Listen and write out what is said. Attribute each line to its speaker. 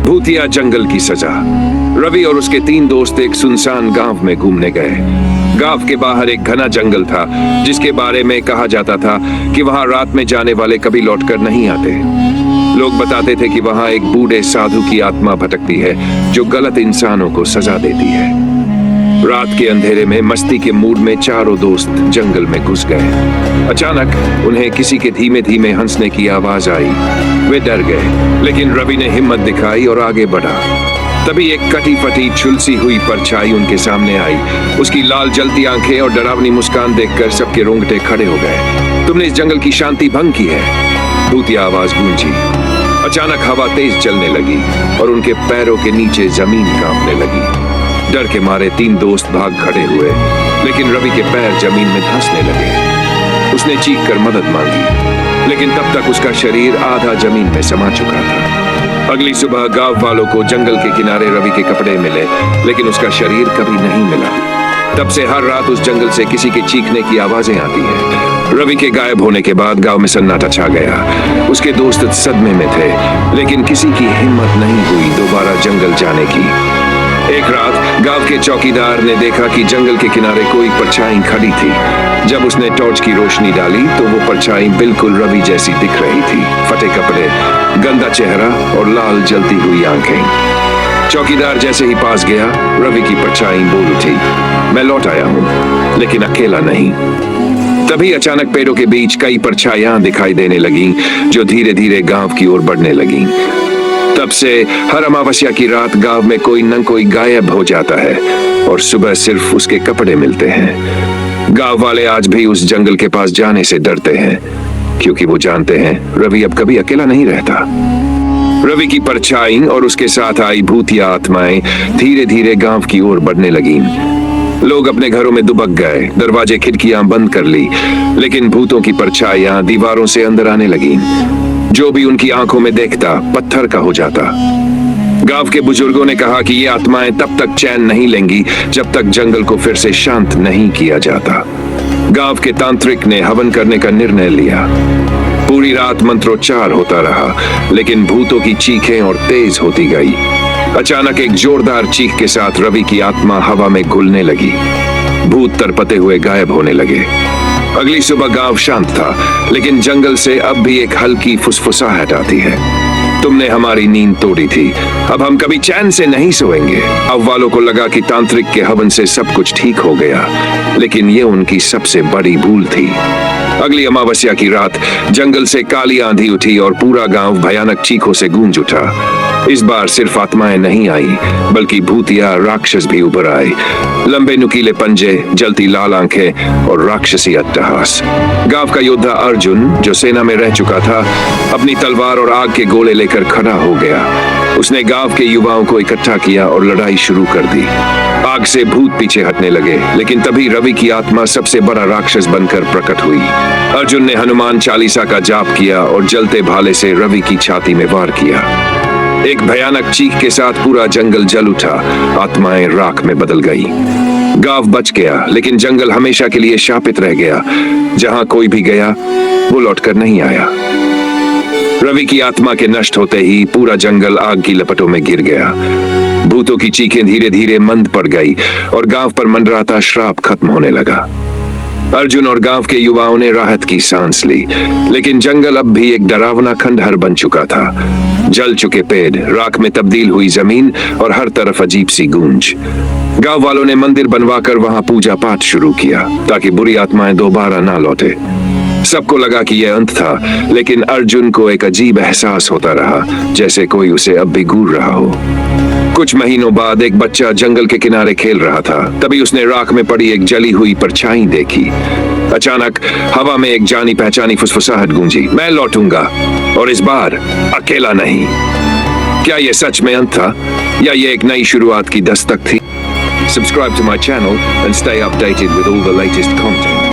Speaker 1: भूतिया जंगल की सजा। रवि और उसके 3 दोस्त एक सुनसान गांव में घूमने गए। गांव के बाहर एक घना जंगल था जिसके बारे में कहा जाता था कि वहां रात में जाने वाले कभी लौटकर नहीं आते। लोग बताते थे कि वहां एक बूढ़े साधु की आत्मा भटकती है जो गलत इंसानों को सजा देती है। रात के अंधेरे में मस्ती के मूड में चारों दोस्त जंगल में घुस गए। अचानक उन्हें किसी के धीमे धीमे हंसने की आवाज आई। वे डर गए, लेकिन रवि ने हिम्मत दिखाई और आगे बढ़ा। तभी एक कटी फटी झुलसी हुई परछाई उनके सामने आई। उसकी लाल जलती आंखें और डरावनी मुस्कान देखकर सबके रोंगटे खड़े हो गए। तुमने इस जंगल की शांति भंग की है, भूतिया आवाज गूंजी। अचानक हवा तेज चलने लगी और उनके पैरों के नीचे जमीन कांपने लगी। डर के मारे 3 दोस्त भाग खड़े हुए, लेकिन रवि के पैर जमीन में धंसने लगे। उसने चीख कर मदद मांगी, लेकिन तब तक उसका शरीर आधा जमीन में समा चुका था। अगली सुबह गांव वालों को जंगल के किनारे रवि के कपड़े मिले, लेकिन उसका शरीर कभी नहीं मिला। तब से हर रात उस जंगल से किसी के चीखने की आवाजें आती हैं। रवि के गायब होने के बाद गांव में सन्नाटा छा गया। उसके दोस्त सदमे में थे, लेकिन किसी की हिम्मत नहीं हुई दोबारा जंगल जाने की। एक रात गांव के चौकीदार ने देखा कि जंगल के किनारे कोई परछाई खड़ी थी। जब उसने टॉर्च की रोशनी डाली तो वो परछाई बिल्कुल रवि जैसी दिख रही थी। फटे कपड़े, गंदा चेहरा और लाल जलती हुई आंखें। चौकीदार जैसे ही पास गया, रवि की परछाई बोल उठी, मैं लौट आया हूं, लेकिन अकेला नहीं। तभी अचानक पेड़ों के बीच कई परछाइयां दिखाई देने लगीं, जो धीरे धीरे गांव की ओर बढ़ने लगीं। तब से हर अमावस्या की रात गांव में कोई न कोई गायब हो जाता है और सुबह सिर्फ उसके कपड़े मिलते हैं। गांव वाले आज भी उस जंगल के पास जाने से डरते हैं, क्योंकि वो जानते हैं रवि अब कभी अकेला नहीं रहता। रवि की परछाई और उसके साथ आई भूतिया आत्माएं धीरे धीरे गांव की ओर बढ़ने लगीं। लोग अपने घरों में दुबक गए, दरवाजे खिड़कियां बंद कर ली, लेकिन भूतों की परछाइयां दीवारों से अंदर आने लगीं। जो भी उनकी आंखों में देखता पत्थर का हो जाता। गांव के बुजुर्गों ने कहा कि ये आत्माएं तब तक चैन नहीं लेंगी जब तक जंगल को फिर से शांत नहीं किया जाता। गांव के तांत्रिक ने हवन करने का निर्णय लिया। पूरी रात मंत्रोच्चार होता रहा, लेकिन भूतों की चीखें और तेज होती गई। अचानक एक जोरदार चीख के साथ रवि की आत्मा हवा में घुलने लगी। भूत तरपते हुए गायब होने लगे। अगली सुबह गांव शांत था, लेकिन जंगल से अब भी एक हल्की फुसफुसाहट आती है। तुमने हमारी नींद तोड़ी थी, अब हम कभी चैन से नहीं सोएंगे। अब वालों को लगा कि तांत्रिक के हवन से सब कुछ ठीक हो गया, लेकिन ये उनकी सबसे बड़ी भूल थी। अगली अमावस्या की रात जंगल से काली आंधी उठी और पूरा गांव भयानक चीखों से गूंज उठा। इस बार सिर्फ आत्माएं नहीं आई, बल्कि भूतिया राक्षस भी उभर आए। लंबे नुकीले पंजे, जलती लाल आंखें और राक्षसी अट्टहास। गांव का योद्धा अर्जुन, जो सेना में रह चुका था, अपनी तलवार और आग के गोले लेकर खड़ा हो गया। उसने गांव के युवाओं को इकट्ठा किया और लड़ाई शुरू कर दी। आग से भूत पीछे हटने लगे, लेकिन तभी रवि की आत्मा सबसे बड़ा राक्षस बनकर प्रकट हुई। अर्जुन ने हनुमान चालीसा का जाप किया और जलते भाले से रवि की छाती में वार किया। एक भयानक चीख के साथ पूरा जंगल जल उठा। आत्माएं राख में बदल गई। गांव बच गया, लेकिन जंगल हमेशा के लिए शापित रह गया। जहां कोई भी गया, वो लौटकर नहीं आया। रवि की आत्मा के नष्ट होते ही पूरा जंगल आग की लपटों में गिर गया। भूतों की चीखें धीरे धीरे मंद पड़ गई और गांव पर मंडराता श्राप खत्म होने लगा। अर्जुन और गांव के युवाओं ने राहत की सांस ली, लेकिन जंगल अब भी एक डरावना खंडहर बन चुका था। जल चुके पेड़, राख में तब्दील हुई जमीन और हर तरफ अजीब सी गूंज। गांव वालों ने मंदिर बनवाकर वहां पूजा पाठ शुरू किया, ताकि बुरी आत्माएं दोबारा ना लौटे। सबको लगा कि यह अंत था, लेकिन अर्जुन को एक अजीब एहसास होता रहा, जैसे कोई उसे अब भी घूर रहा हो। कुछ महीनों बाद एक बच्चा जंगल के किनारे खेल रहा था। तभी उसने राख में पड़ी एक जली हुई परछाई देखी। अचानक हवा में एक जानी पहचानी फुसफुसाहट गूंजी, मैं लौटूंगा, और इस बार अकेला नहीं। क्या यह सच में अंत था, या यह एक नई शुरुआत की दस्तक थी? Subscribe to my channel and stay updated with all the latest content.